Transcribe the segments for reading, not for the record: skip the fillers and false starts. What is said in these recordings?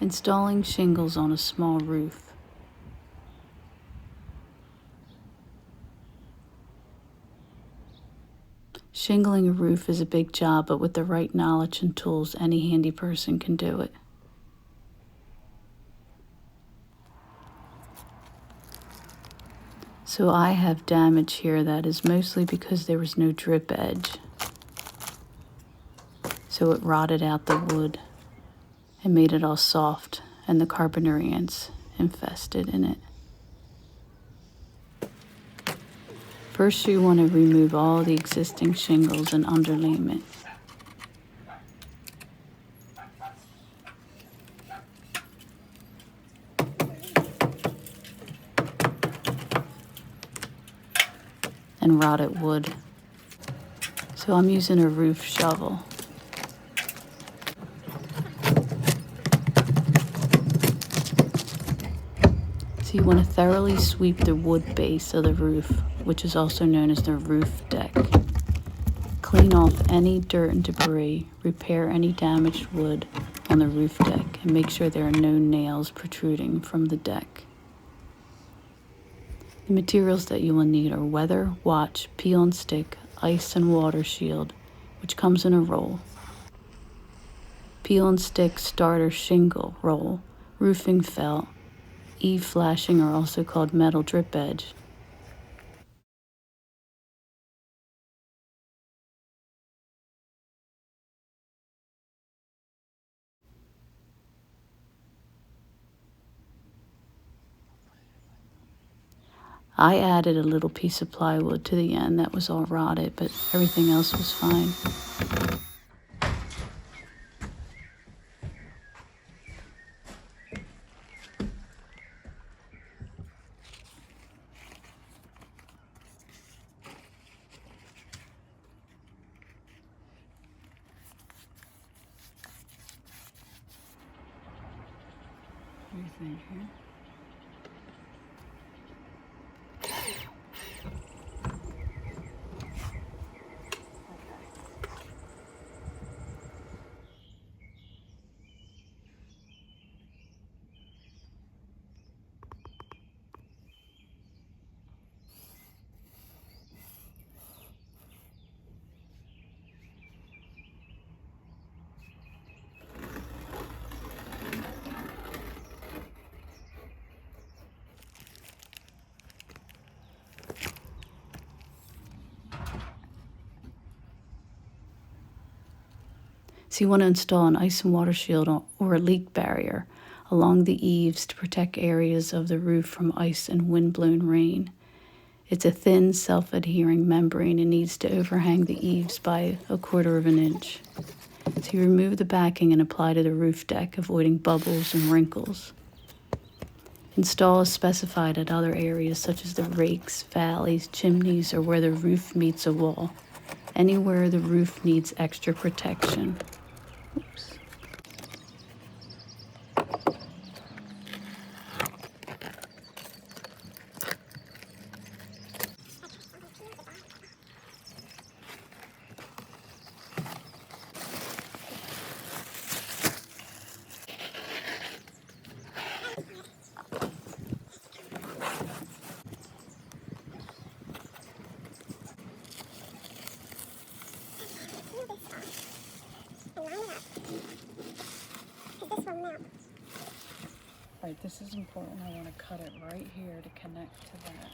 Installing shingles on a small roof. Shingling a roof is a big job, but with the right knowledge and tools, any handy person can do it. So I have damage here that is mostly because there was no drip edge. So it rotted out the wood and made it all soft, and the carpenter ants infested in it. First, you want to remove all the existing shingles and underlayment. And rotted wood. So I'm using a roof shovel. So you want to thoroughly sweep the wood base of the roof, which is also known as the roof deck. Clean off any dirt and debris, repair any damaged wood on the roof deck, and make sure there are no nails protruding from the deck. The materials that you will need are weather, watch, peel and stick, ice and water shield, which comes in a roll. Peel and stick starter shingle roll, roofing felt, eave flashing are also called metal drip edge. I added a little piece of plywood to the end that was all rotted, but everything else was fine. Everything here. So you want to install an ice and water shield or a leak barrier along the eaves to protect areas of the roof from ice and wind-blown rain. It's a thin, self-adhering membrane and needs to overhang the eaves by 1/4 of an inch. So you remove the backing and apply to the roof deck, avoiding bubbles and wrinkles. Install as specified at other areas such as the rakes, valleys, chimneys, or where the roof meets a wall. Anywhere the roof needs extra protection. Oops. Right, this is important. I want to cut it right here to connect to that.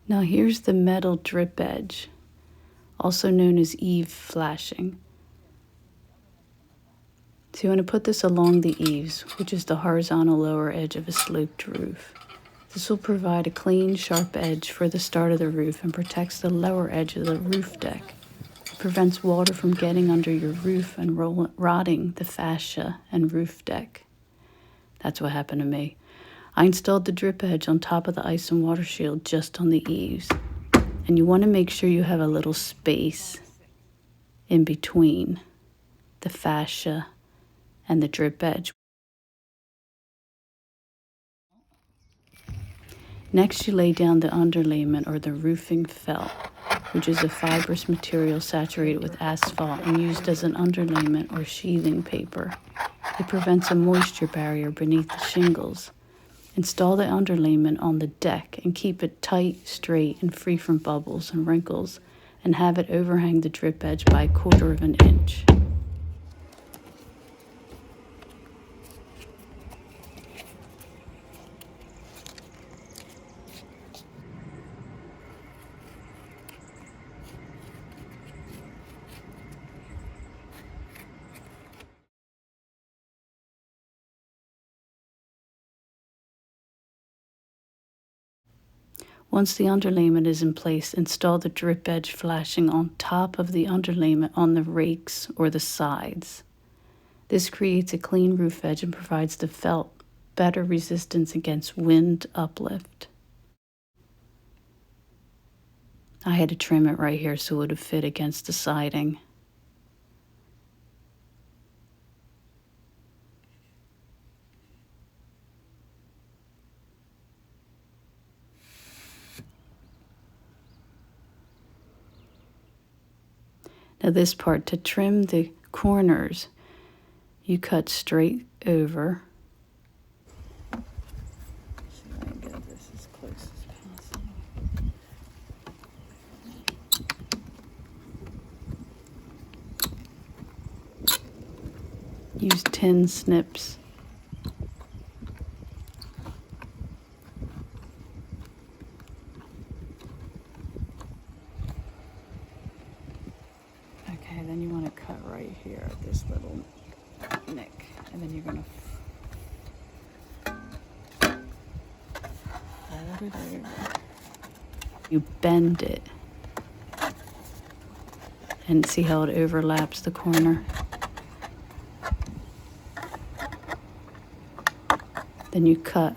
Now here's the metal drip edge, also known as eave flashing. So you want to put this along the eaves, which is the horizontal lower edge of a sloped roof. This will provide a clean, sharp edge for the start of the roof and protects the lower edge of the roof deck. It prevents water from getting under your roof and rotting the fascia and roof deck. That's what happened to me. I installed the drip edge on top of the ice and water shield just on the eaves. And you want to make sure you have a little space in between the fascia and the drip edge. Next, you lay down the underlayment or the roofing felt, which is a fibrous material saturated with asphalt and used as an underlayment or sheathing paper. It prevents a moisture barrier beneath the shingles. Install the underlayment on the deck and keep it tight, straight, and free from bubbles and wrinkles, and have it overhang the drip edge by 1/4 of an inch. Once the underlayment is in place, install the drip edge flashing on top of the underlayment on the rakes or the sides. This creates a clean roof edge and provides the felt better resistance against wind uplift. I had to trim it right here so it would fit against the siding. Now this part, to trim the corners, you cut straight over. See if I can get this as close as possible. Use 10 snips. Okay, then you want to cut right here at this little nick, and then you're going to fold it over. You bend it and see how it overlaps the corner. Then you cut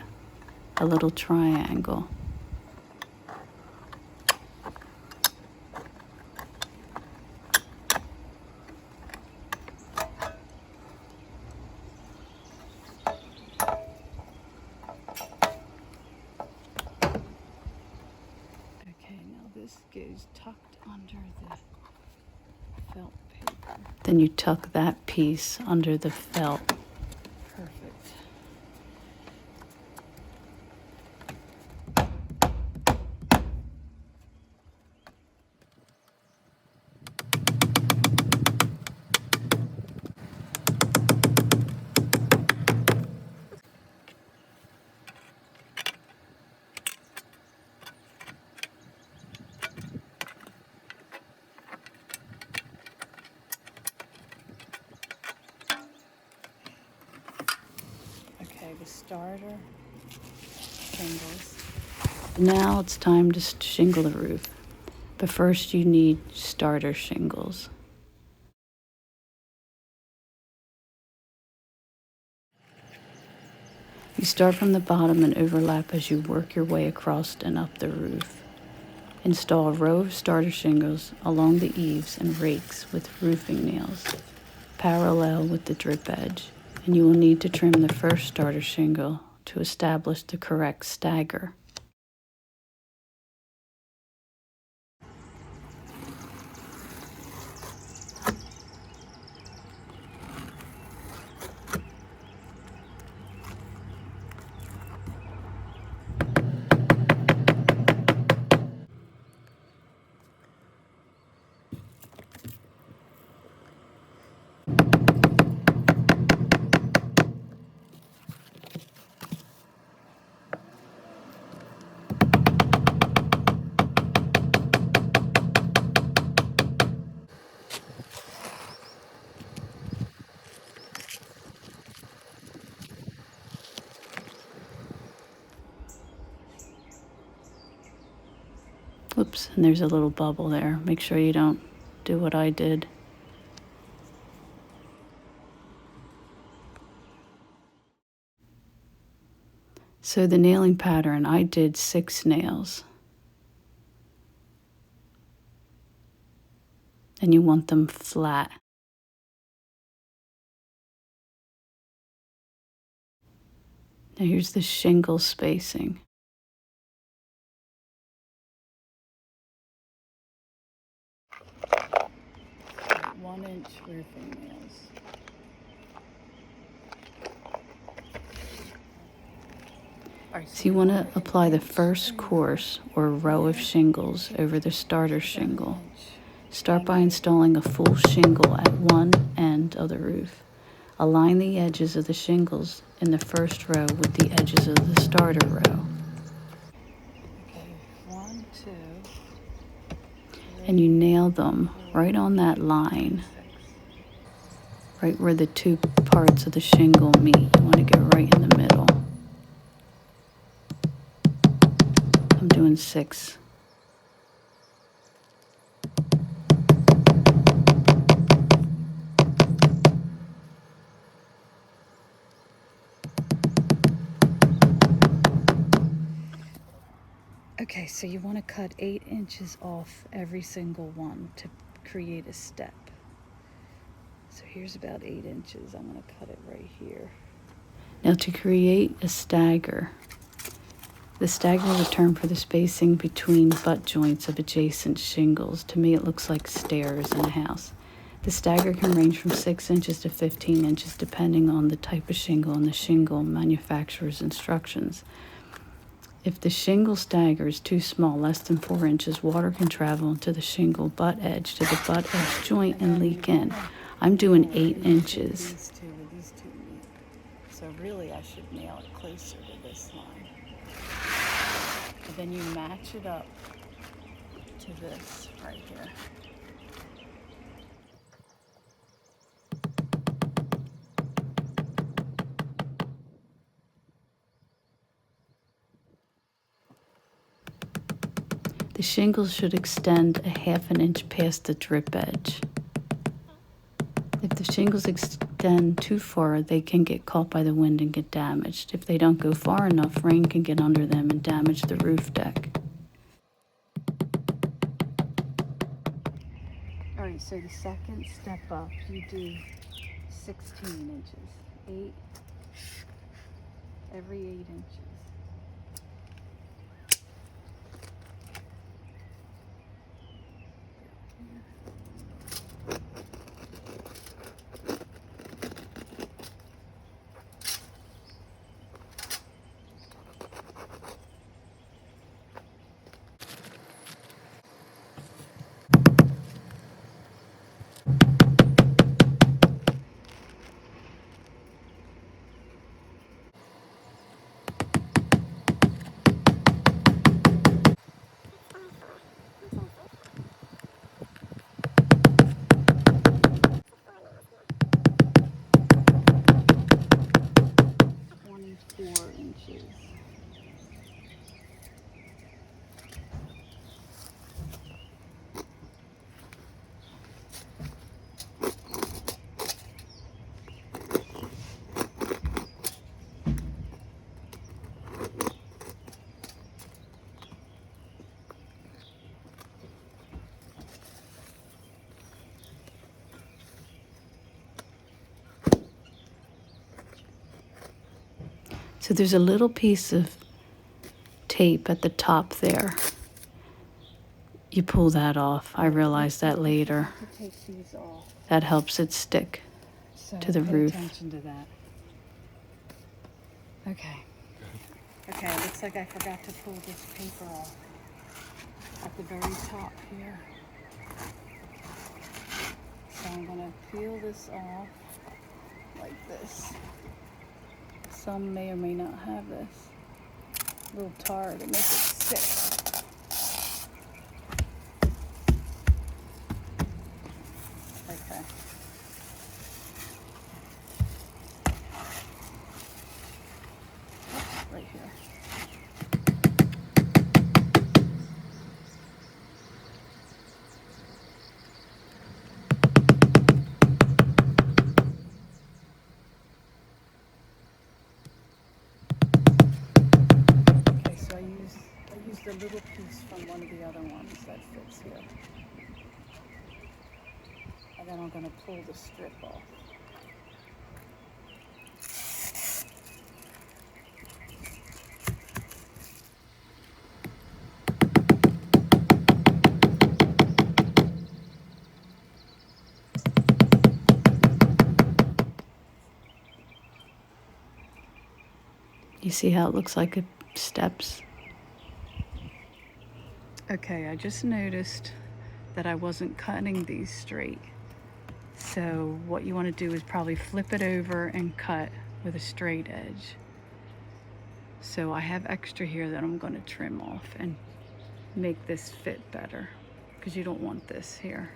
a little triangle. Okay, now this goes tucked under the felt paper. Then you tuck that piece under the felt. Perfect. Okay, the starter shingles. Now it's time to shingle the roof. But first you need starter shingles. You start from the bottom and overlap as you work your way across and up the roof. Install a row of starter shingles along the eaves and rakes with roofing nails, parallel with the drip edge, and you will need to trim the first starter shingle to establish the correct stagger. Oops, and there's a little bubble there. Make sure you don't do what I did. So the nailing pattern, I did 6 nails. and you want them flat. Now here's the shingle spacing. 1-inch roofing nails. So you want to apply the first course or row of shingles over the starter shingle. Start by installing a full shingle at one end of the roof. Align the edges of the shingles in the first row with the edges of the starter row. Okay, 1, 2. And you nail them right on that line, right where the two parts of the shingle meet. You want to get right in the middle. I'm doing 6. Okay, so you want to cut 8 inches off every single one to create a step. So here's about 8 inches. I'm going to cut it right here. Now to create a stagger, the stagger is a term for the spacing between butt joints of adjacent shingles. To me, it looks like stairs in a house. The stagger can range from 6 inches to 15 inches depending on the type of shingle and the shingle manufacturer's instructions. If the shingle stagger is too small, less than 4 inches, water can travel into the shingle butt edge to the butt edge joint and leak in. I'm doing 8 inches. These two meet. So really I should nail it closer to this line. And then you match it up to this right here. The shingles should extend a 1/2 inch past the drip edge. If the shingles extend too far, they can get caught by the wind and get damaged. If they don't go far enough, rain can get under them and damage the roof deck. Alright, so the second step up, you do 16 inches. 8, every 8 inches. So there's a little piece of tape at the top there. You pull that off. I realized that later. Take these off. That helps it stick to the roof. Pay attention to that. Okay. Okay, it looks like I forgot to pull this paper off at the very top here. So I'm going to peel this off like this. Some may or may not have this. A little tar to make it stick. Okay. Right here. I used a little piece from one of the other ones that fits here. Then I'm going to pull the strip off. You see how it looks like it steps? Okay, I just noticed that I wasn't cutting these straight. So what you want to do is probably flip it over and cut with a straight edge. So I have extra here that I'm going to trim off and make this fit better, because you don't want this here.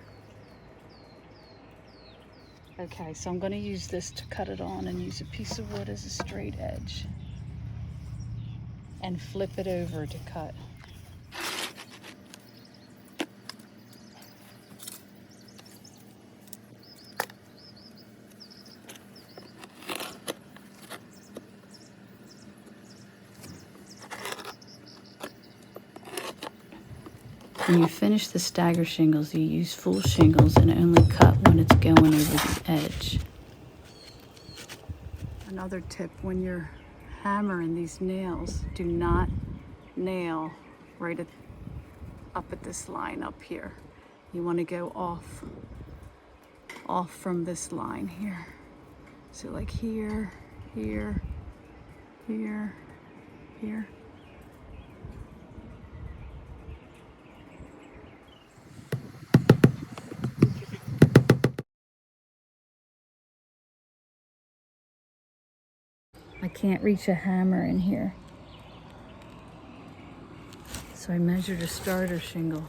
Okay, so I'm going to use this to cut it on and use a piece of wood as a straight edge and flip it over to cut. When you finish the stagger shingles, you use full shingles and only cut when it's going over the edge. Another tip, when you're hammering these nails, do not nail right up at this line up here. You want to go off from this line here. So like here, here, here, here. I can't reach a hammer in here. So I measured a starter shingle.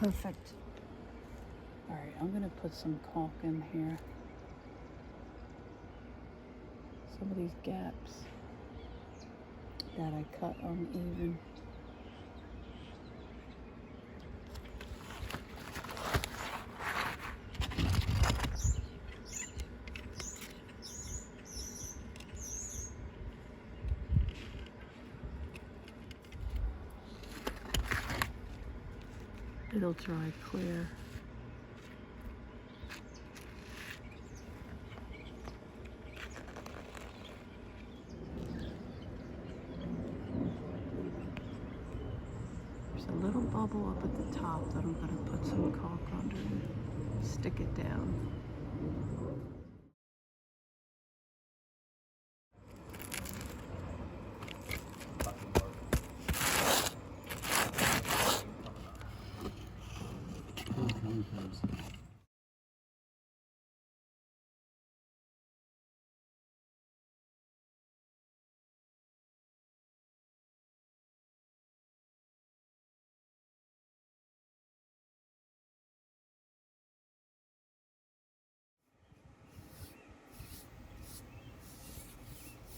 Perfect. All right, I'm gonna put some caulk in here. Some of these gaps that I cut uneven. It'll dry clear. There's a little bubble up at the top that I'm going to put some caulk under and stick it down.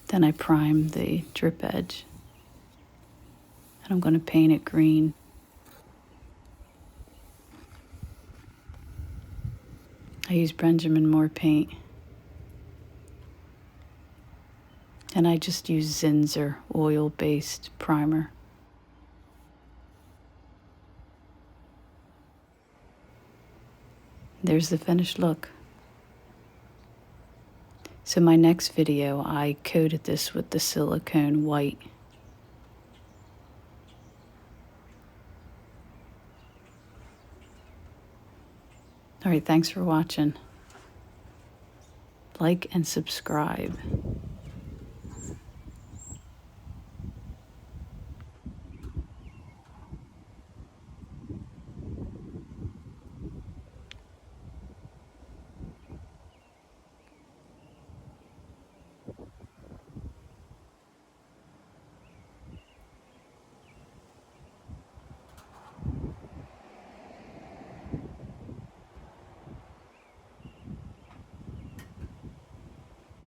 Then I prime the drip edge, and I'm going to paint it green. I use Benjamin Moore paint, and I just use Zinsser oil-based primer. There's the finished look. So my next video, I coated this with the silicone white. All right, thanks for watching. Like and subscribe.